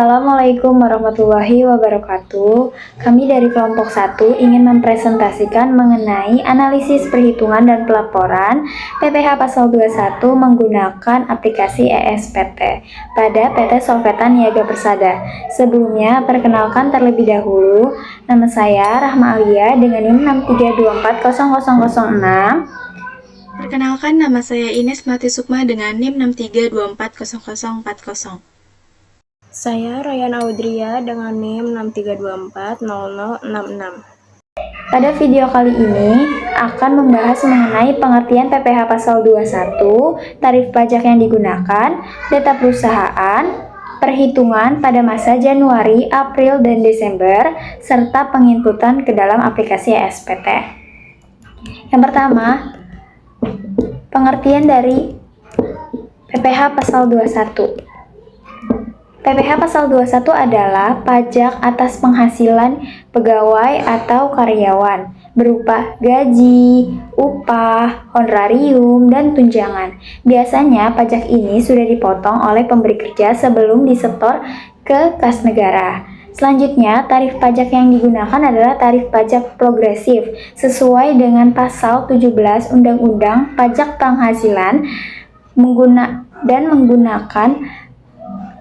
Assalamualaikum warahmatullahi wabarakatuh. Kami dari kelompok 1 ingin mempresentasikan mengenai analisis perhitungan dan pelaporan PPh pasal 21 menggunakan aplikasi ESPT pada PT Solvetan Niaga Persada. Sebelumnya, perkenalkan terlebih dahulu, nama saya Rahma Alia dengan NIM 632400006. Perkenalkan, nama saya Ines Melati Sukma dengan NIM 632400040. Saya Ryan Audria dengan NIM 632400066. Pada video kali ini akan membahas mengenai pengertian PPh pasal 21, tarif pajak yang digunakan, data perusahaan, perhitungan pada masa Januari, April, dan Desember, serta penginputan ke dalam aplikasi ESPT. Yang pertama, pengertian dari PPh pasal 21. PPh pasal 21 adalah pajak atas penghasilan pegawai atau karyawan berupa gaji, upah, honorarium, dan tunjangan. Biasanya pajak ini sudah dipotong oleh pemberi kerja sebelum disetor ke kas negara. Selanjutnya, tarif pajak yang digunakan adalah tarif pajak progresif sesuai dengan pasal 17 Undang-Undang Pajak Penghasilan menggunakan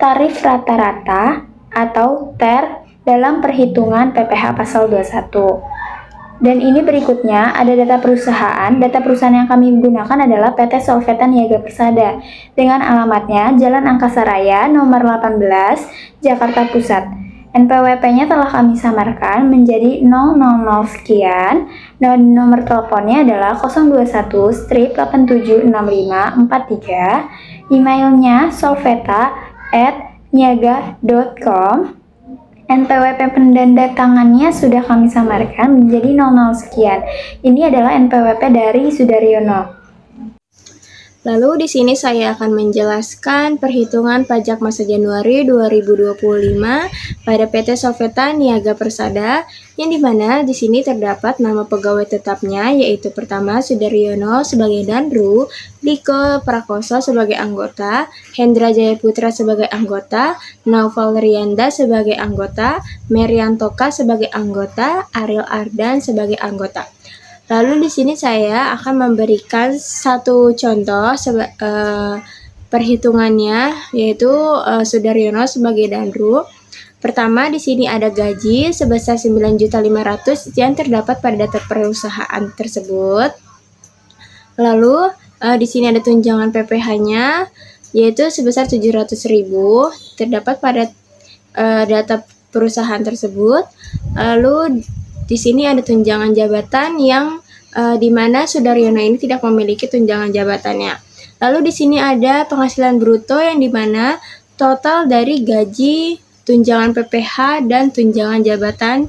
tarif rata-rata atau TER dalam perhitungan PPh pasal 21. Dan ini berikutnya ada data perusahaan. Data perusahaan yang kami gunakan adalah PT Solvetan Niaga Persada dengan alamatnya Jalan Angkasa Raya nomor 18, Jakarta Pusat. NPWP-nya telah kami samarkan menjadi 000 sekian dan nomor teleponnya adalah 021-876543. Emailnya solveta@niaga.com. NPWP pendandatangannya sudah kami samarkan menjadi 00 sekian. Ini adalah NPWP dari Sudaryono. Lalu di sini saya akan menjelaskan perhitungan pajak masa Januari 2025 pada PT Solvetan Niaga Persada, yang dimana di sini terdapat nama pegawai tetapnya, yaitu pertama Sudaryono sebagai Danru, Diko Prakoso sebagai anggota, Hendra Jayaputra sebagai anggota, Naufal Rianda sebagai anggota, Meriantoka sebagai anggota, Ariel Ardan sebagai anggota. Lalu di sini saya akan memberikan satu contoh perhitungannya, yaitu Sudaryono sebagai Danru. Pertama, di sini ada gaji sebesar 9.500.000 yang terdapat pada data perusahaan tersebut. Lalu di sini ada tunjangan PPh-nya, yaitu sebesar 700.000 terdapat pada data perusahaan tersebut. Lalu di sini ada tunjangan jabatan yang di mana Sudaryono ini tidak memiliki tunjangan jabatannya. Lalu di sini ada penghasilan bruto yang di mana total dari gaji, tunjangan PPh, dan tunjangan jabatan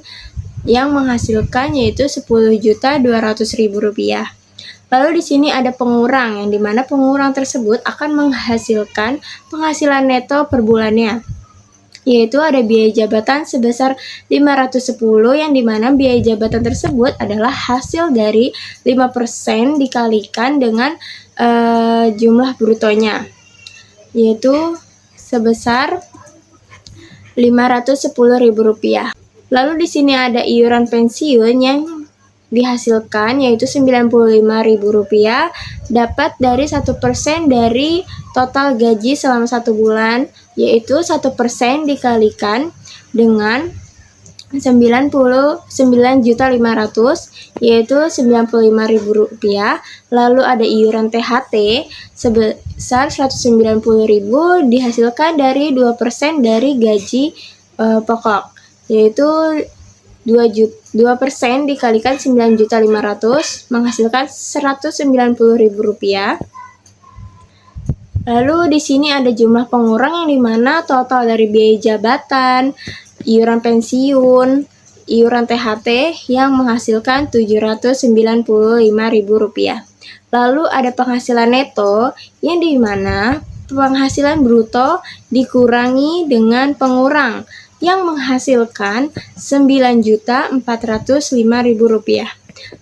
yang menghasilkan yaitu Rp10.200.000. Lalu di sini ada pengurang yang di mana pengurang tersebut akan menghasilkan penghasilan neto per bulannya, yaitu ada biaya jabatan sebesar 510 yang dimana biaya jabatan tersebut adalah hasil dari 5% dikalikan dengan jumlah brutonya, yaitu sebesar Rp510.000. Lalu di sini ada iuran pensiun yang dihasilkan yaitu Rp95.000 dapat dari 1% dari total gaji selama 1 bulan, yaitu 1% dikalikan dengan 99.500.000 yaitu Rp95.000. Lalu ada iuran THT sebesar Rp190.000 dihasilkan dari 2% dari gaji pokok, yaitu 2% dikalikan 9.500.000 menghasilkan Rp190.000. Lalu di sini ada jumlah pengurang yang dimana total dari biaya jabatan, iuran pensiun, iuran THT yang menghasilkan Rp795.000. Lalu ada penghasilan neto yang dimana penghasilan bruto dikurangi dengan pengurang yang menghasilkan Rp9.405.000.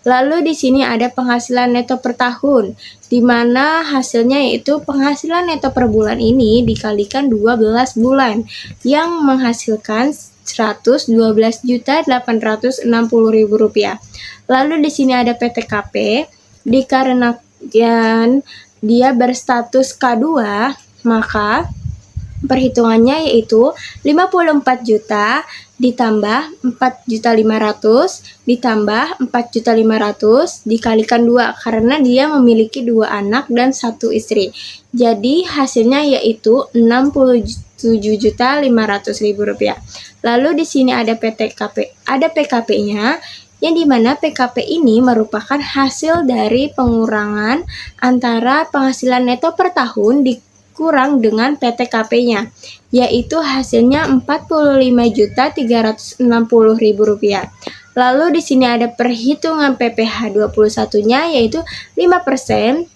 Lalu di sini ada penghasilan neto per tahun, di mana hasilnya yaitu penghasilan neto per bulan ini dikalikan 12 bulan yang menghasilkan Rp112.860.000. Lalu di sini ada PTKP, dikarenakan dia berstatus K2, maka perhitungannya yaitu 54 juta ditambah 4.500.000 ditambah 4.500.000 dikalikan 2 karena dia memiliki 2 anak dan 1 istri. Jadi hasilnya yaitu Rp67.500.000. Lalu di sini ada PTKP, ada PKP-nya, yang dimana PKP ini merupakan hasil dari pengurangan antara penghasilan neto per tahun dikurang dengan PTKP-nya, yaitu hasilnya Rp45.360.000. Lalu di sini ada perhitungan PPh 21-nya yaitu 5%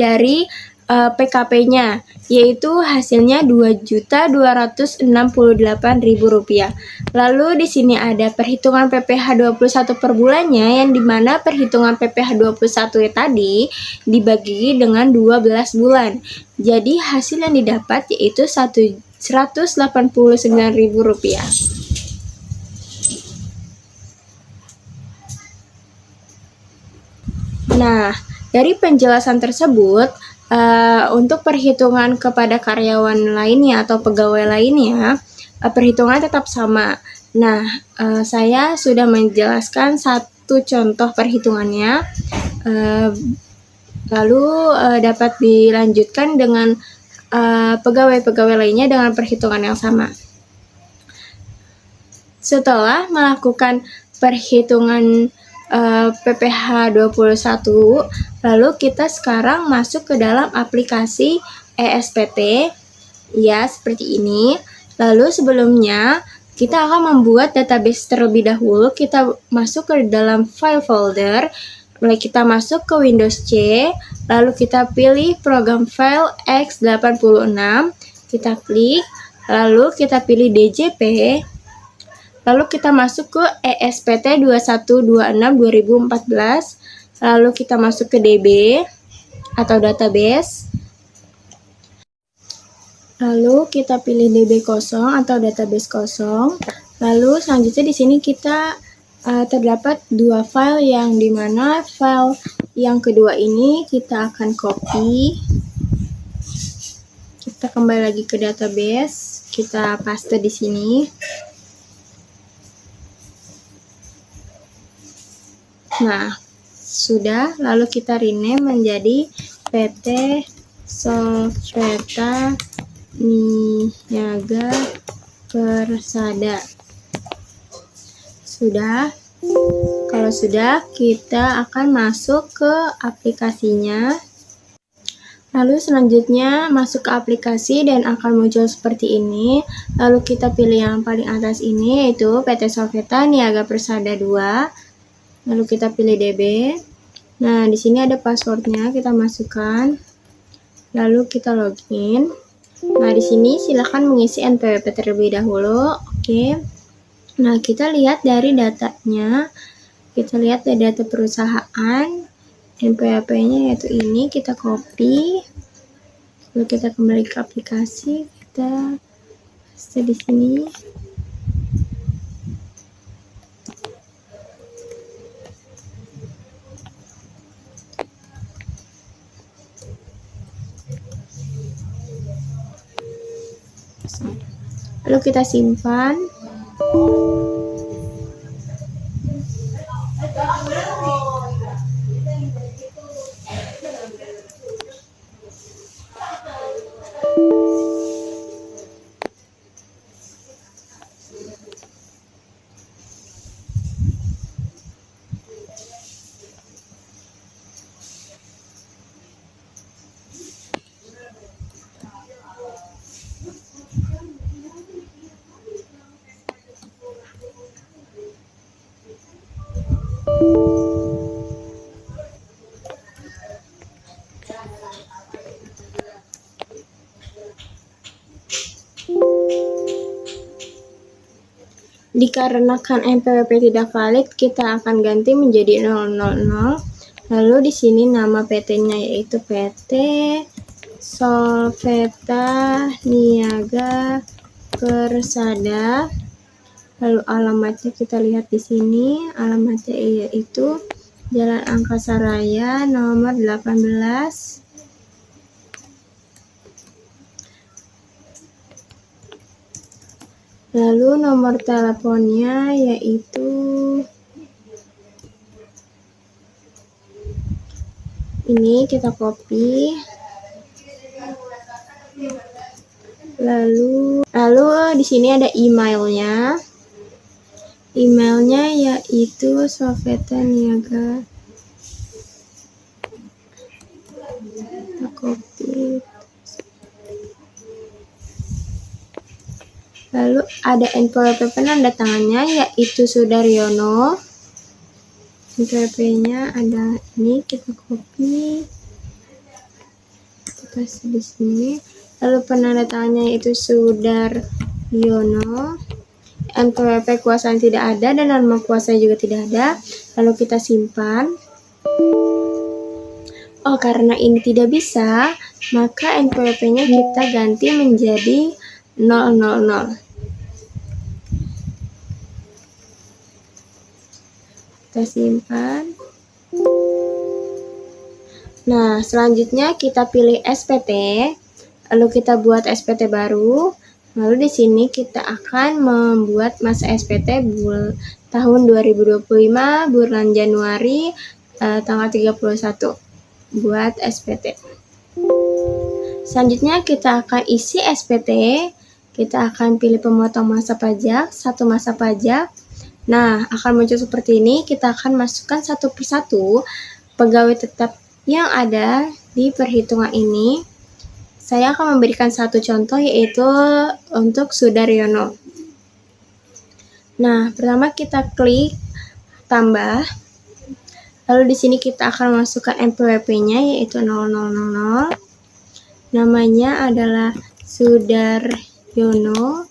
dari PKP-nya, yaitu hasilnya Rp2.268.000. Lalu di sini ada perhitungan PPh 21 per bulannya, yang dimana perhitungan PPh 21 tadi dibagi dengan 12 bulan. Jadi hasil yang didapat yaitu Rp189.000. Nah, dari penjelasan tersebut, untuk perhitungan kepada karyawan lainnya atau pegawai lainnya, perhitungan tetap sama. Nah, saya sudah menjelaskan satu contoh perhitungannya, lalu dapat dilanjutkan dengan pegawai-pegawai lainnya dengan perhitungan yang sama. Setelah melakukan perhitungan PPh 21, lalu kita sekarang masuk ke dalam aplikasi ESPT, ya seperti ini. Lalu sebelumnya kita akan membuat database terlebih dahulu. Kita masuk ke dalam file folder, mulai kita masuk ke Windows C, lalu kita pilih program file x86, kita klik, lalu kita pilih DJP, lalu kita masuk ke ESPT 2126-2014, lalu kita masuk ke DB atau database, lalu kita pilih DB kosong atau database kosong. Lalu selanjutnya di sini kita terdapat dua file, yang dimana file yang kedua ini kita akan copy, kita kembali lagi ke database, kita paste di sini. Nah, sudah, lalu kita rename menjadi PT Solveta Niaga Persada. Sudah. Kalau sudah, kita akan masuk ke aplikasinya. Lalu selanjutnya masuk ke aplikasi dan akan muncul seperti ini. Lalu kita pilih yang paling atas ini, yaitu PT Solveta Niaga Persada 2. Lalu kita pilih DB. Nah, di sini ada passwordnya, kita masukkan. Lalu kita login. Nah, di sini silakan mengisi NPWP terlebih dahulu. Oke. Nah, kita lihat dari datanya. Kita lihat dari data perusahaan. NPWP-nya yaitu ini, kita copy. Lalu kita kembali ke aplikasi, kita paste di sini. Lalu kita simpan. Dikarenakan NPWP tidak valid, kita akan ganti menjadi 000. Lalu di sini nama PT-nya yaitu PT Solveta Niaga Persada. Lalu alamatnya kita lihat di sini, alamatnya yaitu Jalan Angkasa Raya nomor 18. Lalu nomor teleponnya yaitu ini, kita copy. Lalu di sini ada emailnya. Emailnya yaitu Solveta Niaga. Kita copy. Lalu ada NPWP penanda tangannya yaitu Sudaryono. NPWP-nya ada ini, kita copy. Kita kasih di sini. Lalu penanda tangannya yaitu Sudaryono. NPWP kuasanya tidak ada dan nama kuasanya juga tidak ada. Lalu kita simpan. Oh, karena ini tidak bisa, maka NPWP-nya kita ganti menjadi 000. Kita simpan. Nah, selanjutnya kita pilih SPT, lalu kita buat SPT baru. Lalu di sini kita akan membuat masa SPT tahun 2025 bulan Januari tanggal 31 buat SPT. Selanjutnya kita akan isi SPT. Kita akan pilih pemotong masa pajak, satu masa pajak. Nah, akan muncul seperti ini. Kita akan masukkan satu persatu pegawai tetap yang ada di perhitungan ini. Saya akan memberikan satu contoh yaitu untuk Sudaryono. Nah, pertama kita klik tambah. Lalu di sini kita akan masukkan NPWP-nya yaitu 0000. Namanya adalah Sudaryono.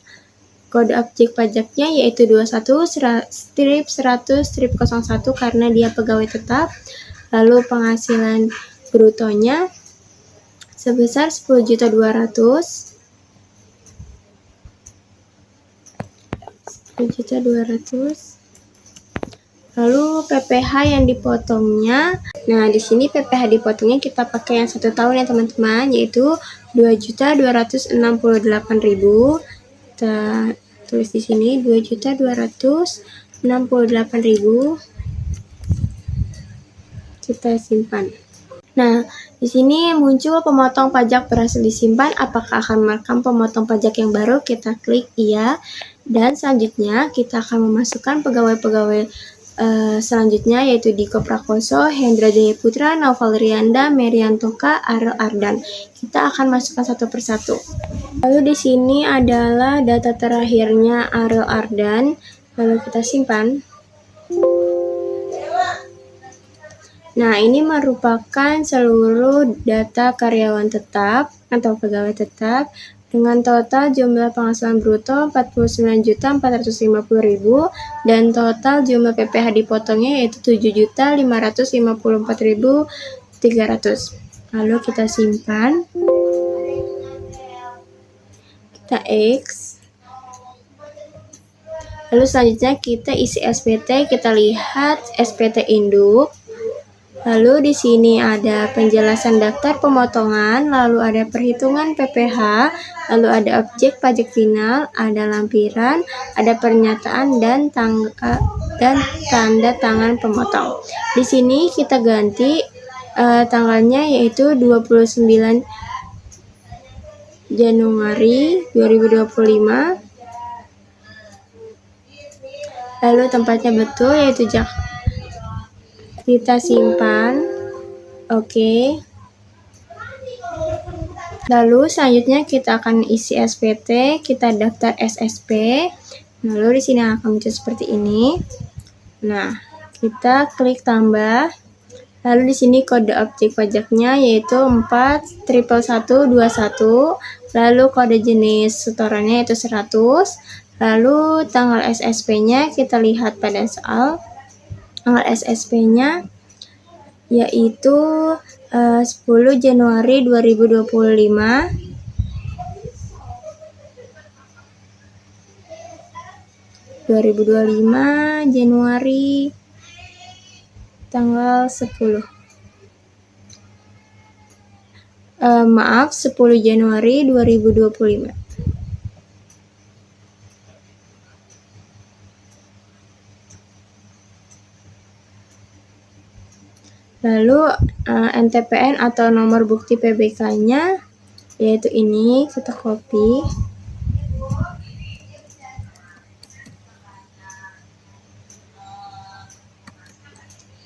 Kode objek pajaknya yaitu 21/100/01 karena dia pegawai tetap. Lalu penghasilan brutonya sebesar 10.200.000. 10.200.000. Lalu PPh yang dipotongnya. Nah, di sini PPh dipotongnya kita pakai yang 1 tahun ya teman-teman, yaitu 2.268.000. Kita tulis di sini 2.268.000. Kita simpan. Nah, di sini muncul pemotong pajak berhasil disimpan. Apakah akan merekam pemotong pajak yang baru? Kita klik iya. Dan selanjutnya kita akan memasukkan pegawai-pegawai selanjutnya yaitu Diko Prakoso, Hendra Jaya Putra, Naufal Rianda, Meriantoka, Ariel Ardan. Kita akan masukkan satu persatu. Lalu di sini adalah data terakhirnya Ariel Ardan. Lalu kita simpan. Nah, ini merupakan seluruh data karyawan tetap atau pegawai tetap dengan total jumlah penghasilan bruto 49.450.000 dan total jumlah PPh dipotongnya yaitu 7.554.300. Lalu kita simpan. Kita X. Lalu selanjutnya kita isi SPT, kita lihat SPT induk. Lalu di sini ada penjelasan daftar pemotongan, lalu ada perhitungan PPh, lalu ada objek pajak final, ada lampiran, ada pernyataan dan tanda tangan pemotong. Di sini kita ganti tanggalnya yaitu 29 Januari 2025. Lalu tempatnya betul yaitu Jakarta. Kita simpan. Oke. Lalu selanjutnya kita akan isi SPT, kita daftar SSP. Lalu di sini akan muncul seperti ini. Nah, kita klik tambah. Lalu di sini kode objek pajaknya yaitu 4.11121. Lalu kode jenis setorannya yaitu 100. Lalu tanggal SSP-nya kita lihat pada soal. Tanggal SSP-nya yaitu 10 Januari 2025. Januari tanggal 10. 10 Januari 2025. Lalu NTPN atau nomor bukti PBK-nya yaitu ini, kita copy.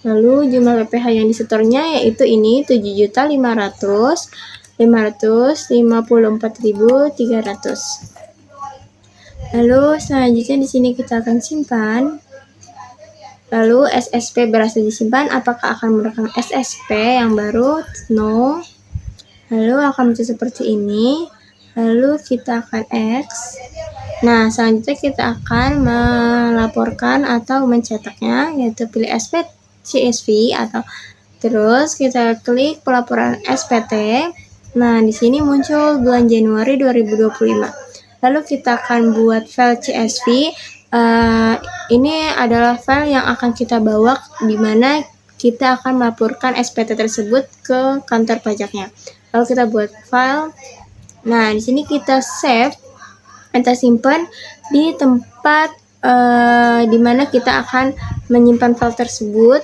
Lalu jumlah PPh yang disetornya yaitu ini 7.554.300. Lalu selanjutnya di sini kita akan simpan. Lalu SSP berhasil disimpan. Apakah akan menggunakan SSP yang baru? No. Lalu akan muncul seperti ini. Lalu kita akan X. Nah, selanjutnya kita akan melaporkan atau mencetaknya, yaitu pilih CSV atau terus kita klik pelaporan SPT. Nah, di sini muncul bulan Januari 2025. Lalu kita akan buat file CSV. Ini adalah file yang akan kita bawa di mana kita akan melaporkan SPT tersebut ke kantor pajaknya. Lalu kita buat file. Nah, di sini kita save, kita simpan di tempat di mana kita akan menyimpan file tersebut.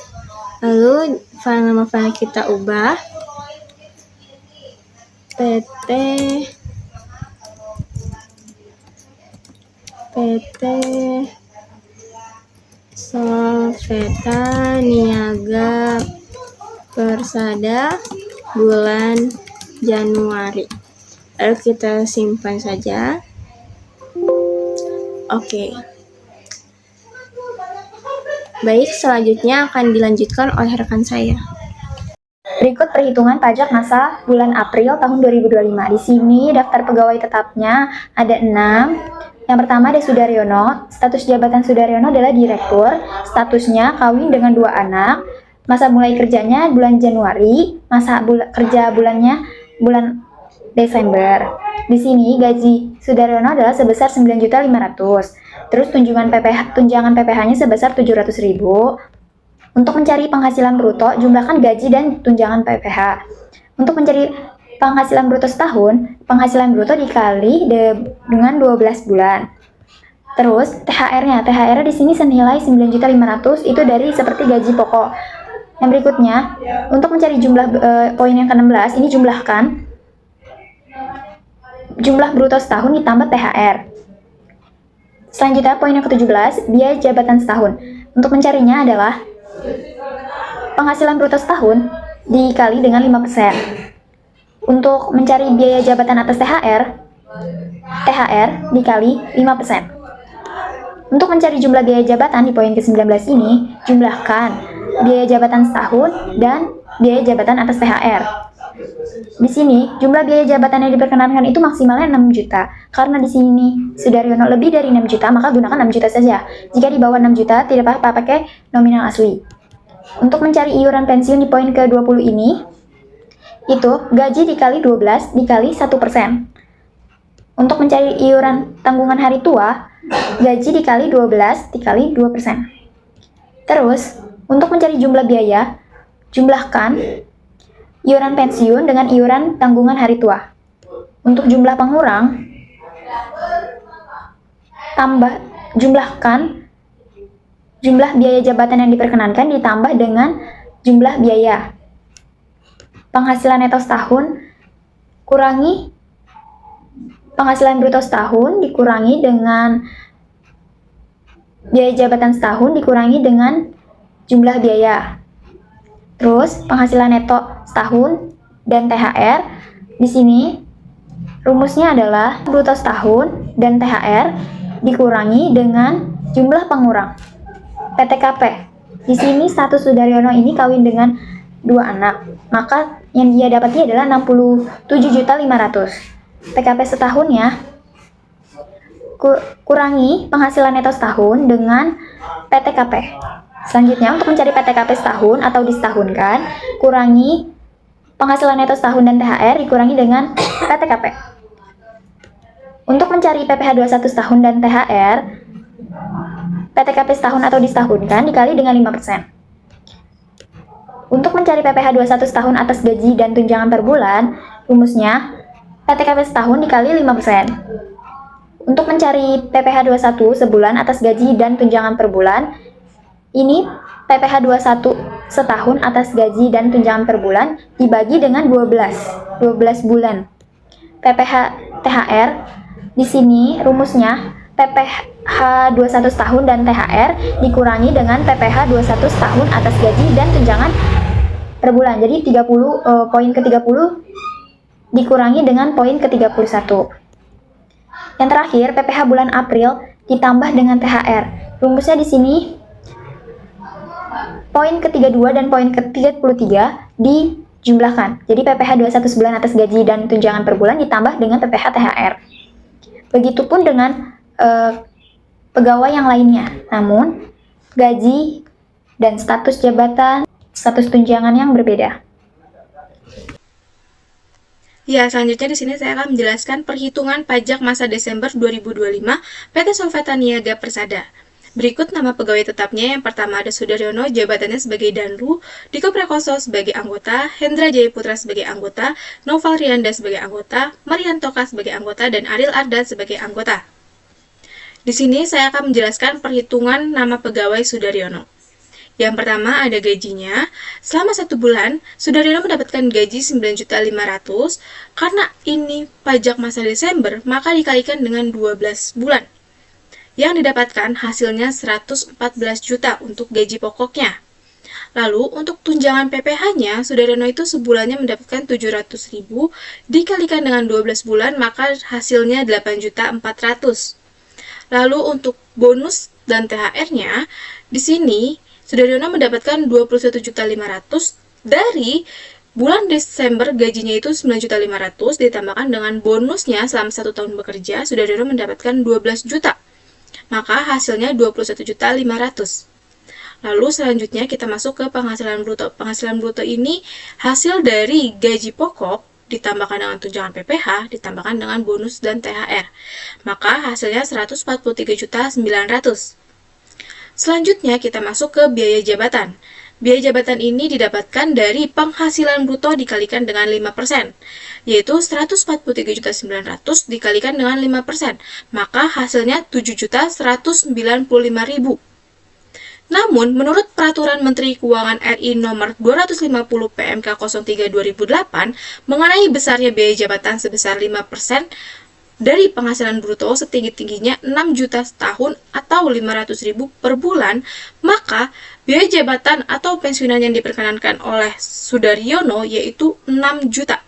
Lalu nama file kita ubah PT Solveta Niaga Persada bulan Januari. Lalu kita simpan saja. Oke. Baik, selanjutnya akan dilanjutkan oleh rekan saya. Berikut perhitungan pajak masa bulan April tahun 2025. Di sini daftar pegawai tetapnya ada 6. Yang pertama ada Sudaryono. Status jabatan Sudaryono adalah direktur. Statusnya kawin dengan 2 anak. Masa mulai kerjanya bulan Januari. Masa kerja bulannya bulan Desember. Di sini gaji Sudaryono adalah sebesar 9.500.000. Terus tunjangan PPh-nya sebesar 700.000. Untuk mencari penghasilan bruto, jumlahkan gaji dan tunjangan PPh. Untuk mencari penghasilan bruto setahun, penghasilan bruto dikali dengan 12 bulan. Terus THR-nya di sini senilai 9.500.000, itu dari seperti gaji pokok. Yang berikutnya, untuk mencari jumlah poin yang ke-16, ini jumlahkan jumlah bruto setahun ditambah THR. Selanjutnya poin yang ke-17, biaya jabatan setahun. Untuk mencarinya adalah penghasilan bruto setahun dikali dengan 5%. Untuk mencari biaya jabatan atas THR dikali 5%. Untuk mencari jumlah biaya jabatan di poin ke-19 ini, jumlahkan biaya jabatan setahun dan biaya jabatan atas THR. Di sini, jumlah biaya jabatan yang diperkenankan itu maksimalnya 6 juta. Karena di sini Sudaryono lebih dari 6 juta, maka gunakan 6 juta saja. Jika di bawah 6 juta, tidak apa-apa pakai nominal asli. Untuk mencari iuran pensiun di poin ke-20 ini, itu gaji dikali 12 dikali 1%. Untuk mencari iuran tanggungan hari tua, gaji dikali 12 dikali 2%. Terus, untuk mencari jumlah biaya, jumlahkan iuran pensiun dengan iuran tanggungan hari tua. Untuk jumlah pengurang, jumlahkan jumlah biaya jabatan yang diperkenankan ditambah dengan jumlah biaya penghasilan neto setahun kurangi penghasilan bruto setahun dikurangi dengan biaya jabatan setahun dikurangi dengan jumlah biaya. Terus penghasilan neto setahun dan THR. Di sini rumusnya adalah bruto setahun dan THR dikurangi dengan jumlah pengurang. PTKP. Di sini status Sudaryono ini kawin dengan 2 anak. Maka yang dia dapatnya adalah 67.500.000. PKP setahunnya Kurangi penghasilan neto setahun dengan PTKP. Selanjutnya, untuk mencari PTKP setahun atau disetahunkan, kurangi penghasilan neto setahun dan THR dikurangi dengan PTKP. Untuk mencari PPh 21 setahun dan THR, PTKP setahun atau disetahunkan dikali dengan 5%. Untuk mencari PPh 21 setahun atas gaji dan tunjangan per bulan, rumusnya PTKP setahun dikali 5%. Untuk mencari PPh 21 sebulan atas gaji dan tunjangan per bulan, ini PPh 21 setahun atas gaji dan tunjangan per bulan dibagi dengan 12 bulan. PPh THR di sini rumusnya PPh 21 setahun dan THR dikurangi dengan PPh 21 setahun atas gaji dan tunjangan per bulan. Jadi poin ke-30 dikurangi dengan poin ke-31. Yang terakhir, PPh bulan April ditambah dengan THR. Rumusnya di sini poin ke-32 dan poin ke-33 dijumlahkan. Jadi PPh 21 sebulan atas gaji dan tunjangan per bulan ditambah dengan PPh THR. Begitupun dengan pegawai yang lainnya. Namun, gaji dan status jabatan, status tunjangan yang berbeda. Ya, selanjutnya di sini saya akan menjelaskan perhitungan pajak masa Desember 2025 PT Solvata Niaga Persada. Berikut nama pegawai tetapnya. Yang pertama ada Sudaryono, jabatannya sebagai Danru, Diko Prakoso sebagai anggota, Hendra Jayaputra sebagai anggota, Noval Rianda sebagai anggota, Mariantoka sebagai anggota, dan Ariel Arda sebagai anggota. Di sini saya akan menjelaskan perhitungan nama pegawai Sudaryono. Yang pertama ada gajinya. Selama 1 bulan, Sudaryono mendapatkan gaji 9.500.000. Karena ini pajak masa Desember, maka dikalikan dengan 12 bulan. Yang didapatkan hasilnya 114 juta untuk gaji pokoknya. Lalu untuk tunjangan PPh-nya, Sudaryono itu sebulannya mendapatkan 700.000 dikalikan dengan 12 bulan, maka hasilnya 8.400.000. Lalu untuk bonus dan THR-nya, di sini Sudaryono mendapatkan 21.500.000 dari bulan Desember gajinya itu 9.500.000 ditambahkan dengan bonusnya selama 1 tahun bekerja, Sudaryono mendapatkan 12 juta. Maka hasilnya 21.500.000. Lalu selanjutnya kita masuk ke penghasilan bruto. Penghasilan bruto ini hasil dari gaji pokok ditambahkan dengan tunjangan PPh ditambahkan dengan bonus dan THR. Maka hasilnya 143.900.000. Selanjutnya kita masuk ke biaya jabatan. Biaya jabatan ini didapatkan dari penghasilan bruto dikalikan dengan 5%, yaitu 143.900.000 dikalikan dengan 5%, maka hasilnya 7.195.000. Namun, menurut Peraturan Menteri Keuangan RI Nomor 250 PMK 03/2008 mengenai besarnya biaya jabatan sebesar 5% dari penghasilan bruto setinggi-tingginya 6 juta setahun atau 500.000 per bulan, maka biaya jabatan atau pensiunan yang diperkenankan oleh Sudaryono yaitu 6 juta.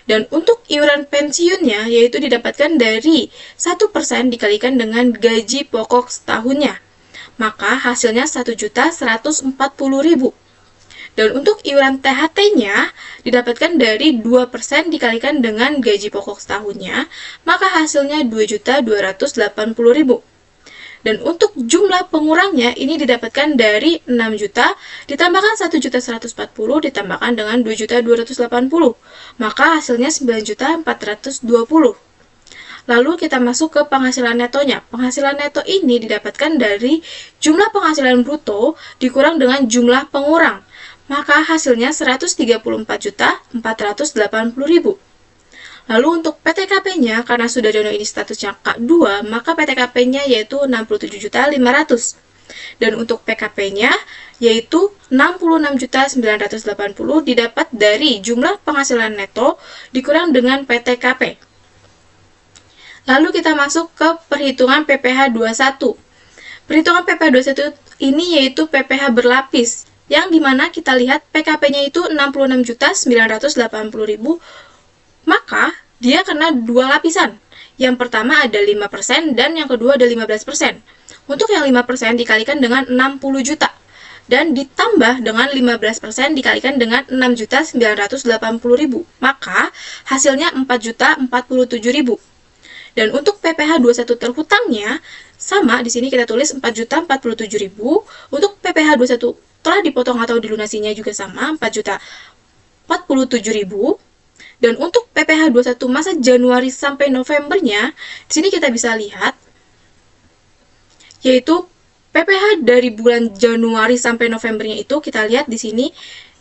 Dan untuk iuran pensiunnya yaitu didapatkan dari 1% dikalikan dengan gaji pokok setahunnya, maka hasilnya 1.140.000. Dan untuk iuran THT-nya didapatkan dari 2% dikalikan dengan gaji pokok setahunnya, maka hasilnya 2.280.000. Dan untuk jumlah pengurangnya ini didapatkan dari 6 juta ditambahkan 1.140 ditambahkan dengan 2.280, maka hasilnya 9.420. Lalu kita masuk ke penghasilan netonya. Penghasilan neto ini didapatkan dari jumlah penghasilan bruto dikurang dengan jumlah pengurang, maka hasilnya 134.480.000. Lalu untuk PTKP-nya, karena Sudaryono ini statusnya K2, maka PTKP-nya yaitu 67.500. Dan untuk PKP-nya yaitu 66.980 didapat dari jumlah penghasilan neto dikurang dengan PTKP. Lalu kita masuk ke perhitungan PPh 21. Perhitungan PPh 21 ini yaitu PPh berlapis, yang dimana kita lihat PKP-nya itu 66.980.000, maka dia kena 2 lapisan. Yang pertama ada 5% dan yang kedua ada 15%. Untuk yang 5% dikalikan dengan 60 juta. Dan ditambah dengan 15% dikalikan dengan 6.980.000. Maka hasilnya 4.047.000. Dan untuk PPh 21 terhutangnya sama, di sini kita tulis 4.047.000. Untuk PPh 21 telah dipotong atau dilunasinya juga sama, 4.047.000. Dan untuk PPh 21 masa Januari sampai Novembernya, di sini kita bisa lihat yaitu PPh dari bulan Januari sampai Novembernya itu kita lihat di sini.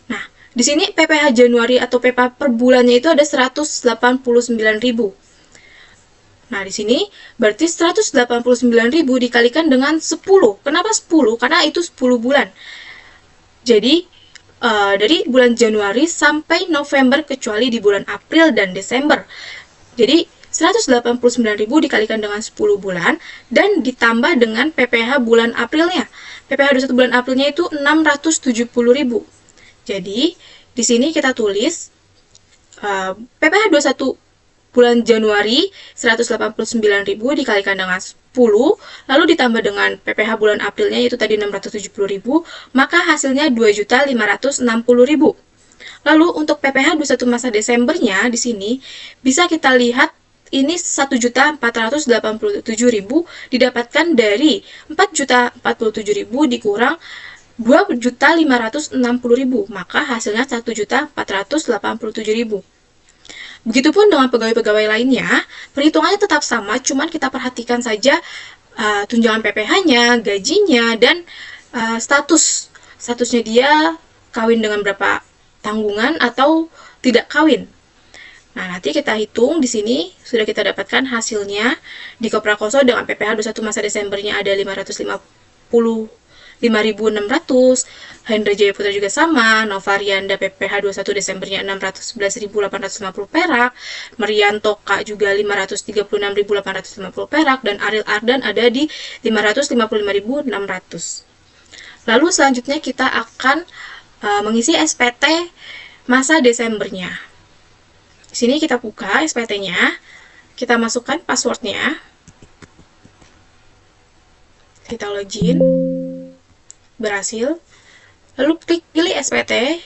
Nah, di sini PPh Januari atau PPh per bulannya itu ada 189.000. Nah, di sini berarti 189.000 dikalikan dengan 10. Kenapa 10? Karena itu 10 bulan. Jadi, dari bulan Januari sampai November kecuali di bulan April dan Desember. Jadi, 189.000 dikalikan dengan 10 bulan dan ditambah dengan PPh bulan Aprilnya. PPh 21 bulan Aprilnya itu 670.000. Jadi, di sini kita tulis PPh 21 bulan Januari 189.000 dikalikan dengan 10, lalu ditambah dengan PPh bulan Aprilnya yaitu tadi 670.000, maka hasilnya 2.560.000. Lalu untuk PPh 21 masa Desembernya di sini bisa kita lihat ini 1.487.000 didapatkan dari 4.047.000 dikurang 2.560.000, maka hasilnya 1.487.000. Begitupun dengan pegawai-pegawai lainnya, perhitungannya tetap sama, cuman kita perhatikan saja tunjangan PPh-nya, gajinya, dan statusnya dia kawin dengan berapa tanggungan atau tidak kawin. Nah, nanti kita hitung di sini sudah kita dapatkan hasilnya di Koprakoso dengan PPh 21 masa Desembernya ada 5.600, Hendra Jaya Putra juga sama, Novarianda PPh 21 Desembernya 611.850 perak, Merianto K juga 536.850 perak, dan Ariel Ardan ada di 555.600. Lalu selanjutnya kita akan mengisi SPT masa Desembernya. Di sini kita buka SPT-nya, kita masukkan passwordnya, kita login, berhasil, lalu klik pilih SPT.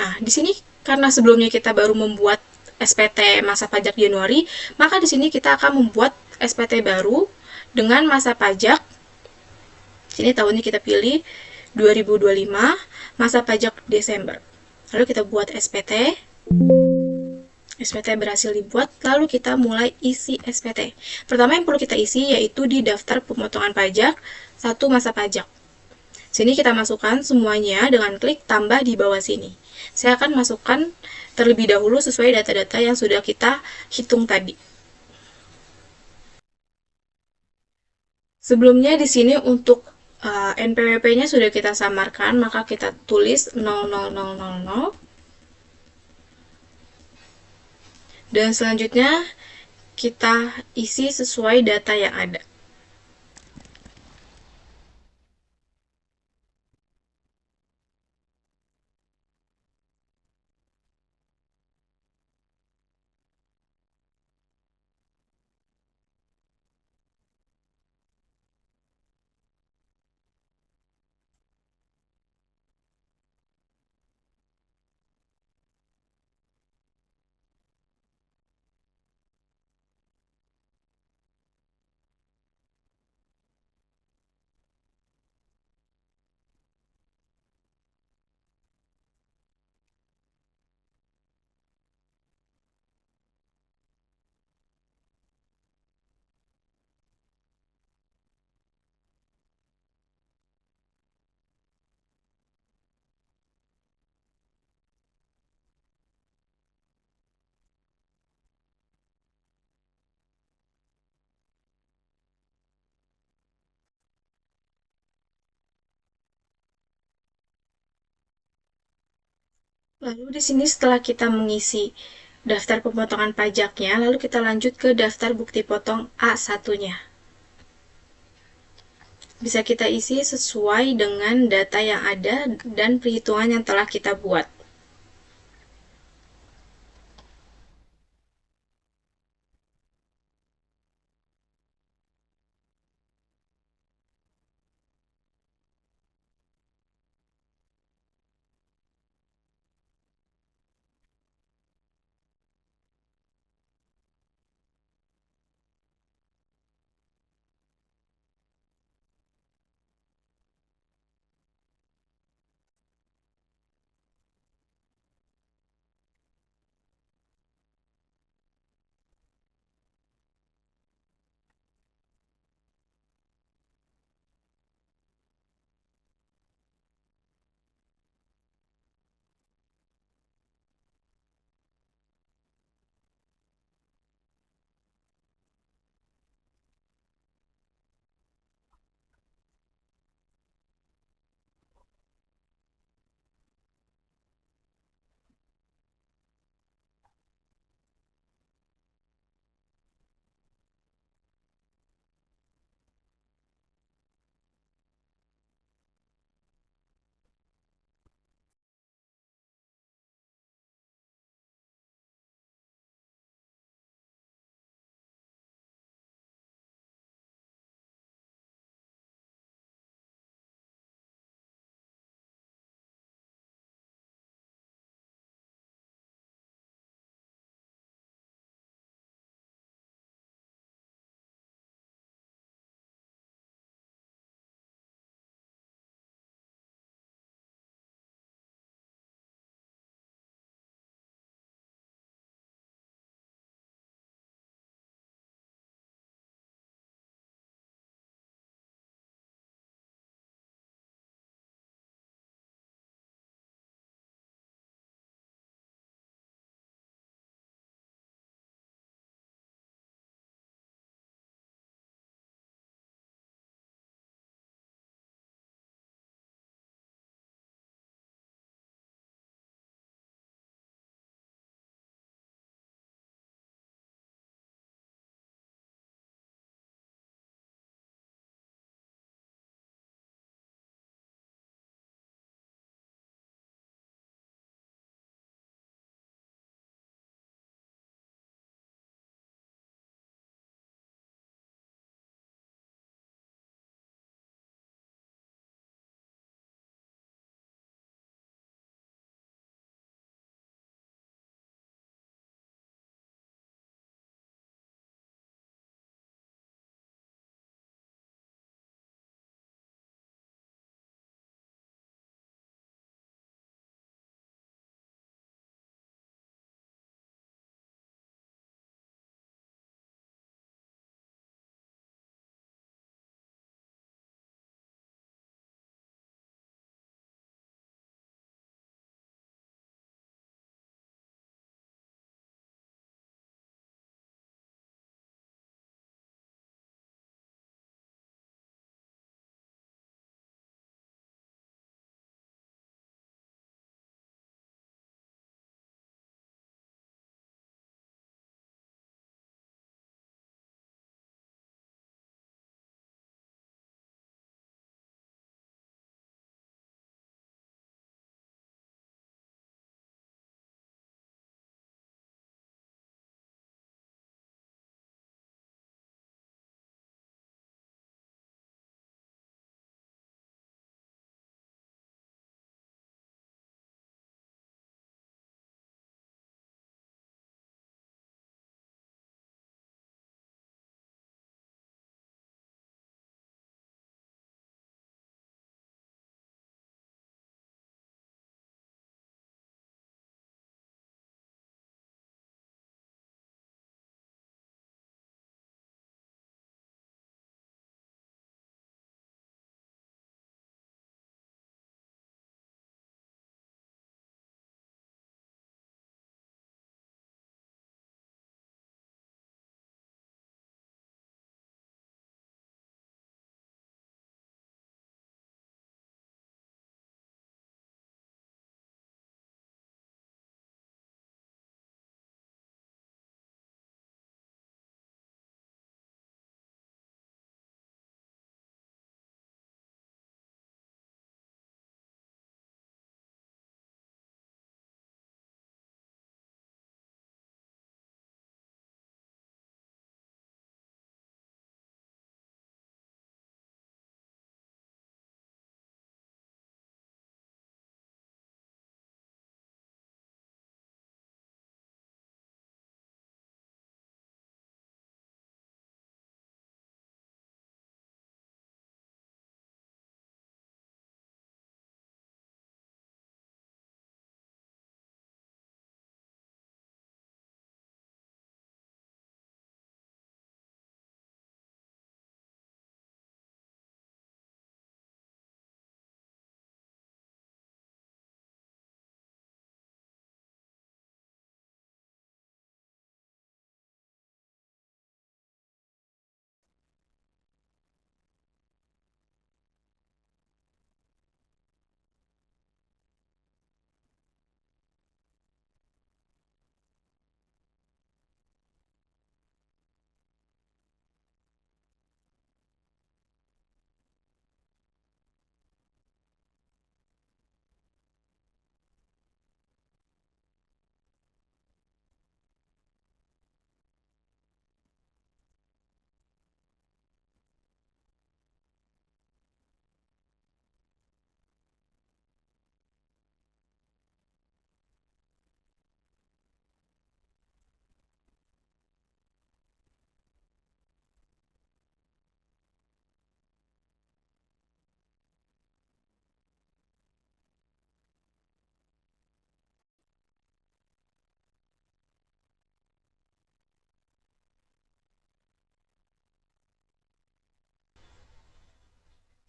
Nah, di sini karena sebelumnya kita baru membuat SPT masa pajak Januari, maka di sini kita akan membuat SPT baru dengan masa pajak. Sini tahunnya kita pilih 2025, masa pajak Desember. Lalu kita buat SPT. SPT berhasil dibuat, lalu kita mulai isi SPT. Pertama yang perlu kita isi yaitu di daftar pemotongan pajak 1 masa pajak. Sini kita masukkan semuanya dengan klik tambah di bawah sini. Saya akan masukkan terlebih dahulu sesuai data-data yang sudah kita hitung tadi. Sebelumnya di sini untuk NPWP-nya sudah kita samarkan, maka kita tulis 00000. Dan selanjutnya kita isi sesuai data yang ada. Lalu di sini setelah kita mengisi daftar pemotongan pajaknya, lalu kita lanjut ke daftar bukti potong A1-nya. Bisa kita isi sesuai dengan data yang ada dan perhitungan yang telah kita buat.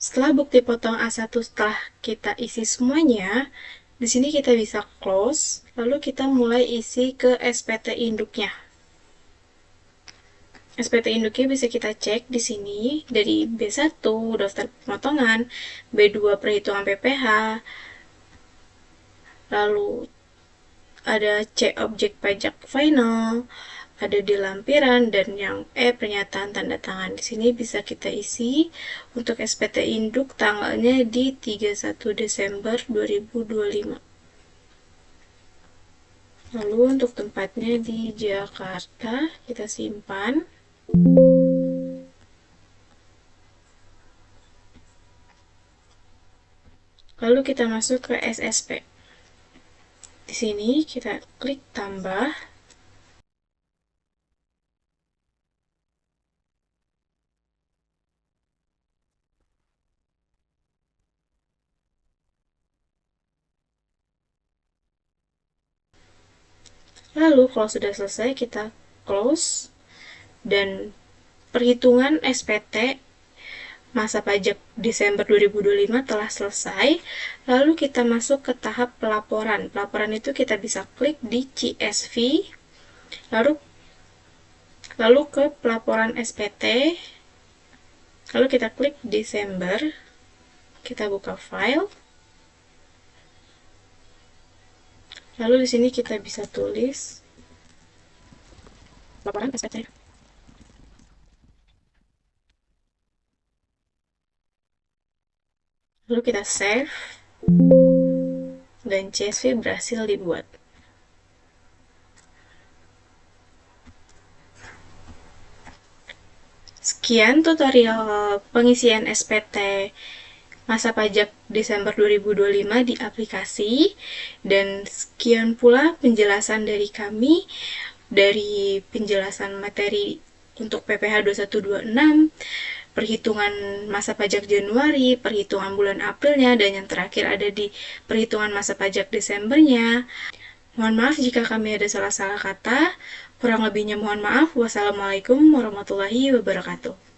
Setelah bukti potong A1 setelah kita isi semuanya, di sini kita bisa close, lalu kita mulai isi ke SPT induknya. SPT induknya bisa kita cek di sini dari B1 daftar pemotongan, B2 perhitungan PPh, lalu ada C objek pajak final, ada di lampiran, dan yang pernyataan tanda tangan. Di sini bisa kita isi untuk SPT induk tanggalnya di 31 Desember 2025. Lalu untuk tempatnya di Jakarta, kita simpan. Lalu kita masuk ke SSP. Di sini kita klik tambah. Lalu kalau sudah selesai kita close, dan perhitungan SPT masa pajak Desember 2025 telah selesai. Lalu kita masuk ke tahap pelaporan. Pelaporan itu kita bisa klik di CSV, lalu ke pelaporan SPT, lalu kita klik Desember, kita buka file, lalu di sini kita bisa tulis laporan SPT. Lalu kita save, dan CSV berhasil dibuat. Sekian tutorial pengisian SPT masa pajak Desember 2025 di aplikasi, dan sekian pula penjelasan dari kami dari penjelasan materi untuk PPh 2126, perhitungan masa pajak Januari, perhitungan bulan Aprilnya, dan yang terakhir ada di perhitungan masa pajak Desembernya. Mohon maaf jika kami ada salah-salah kata. Kurang lebihnya mohon maaf. Wassalamualaikum warahmatullahi wabarakatuh.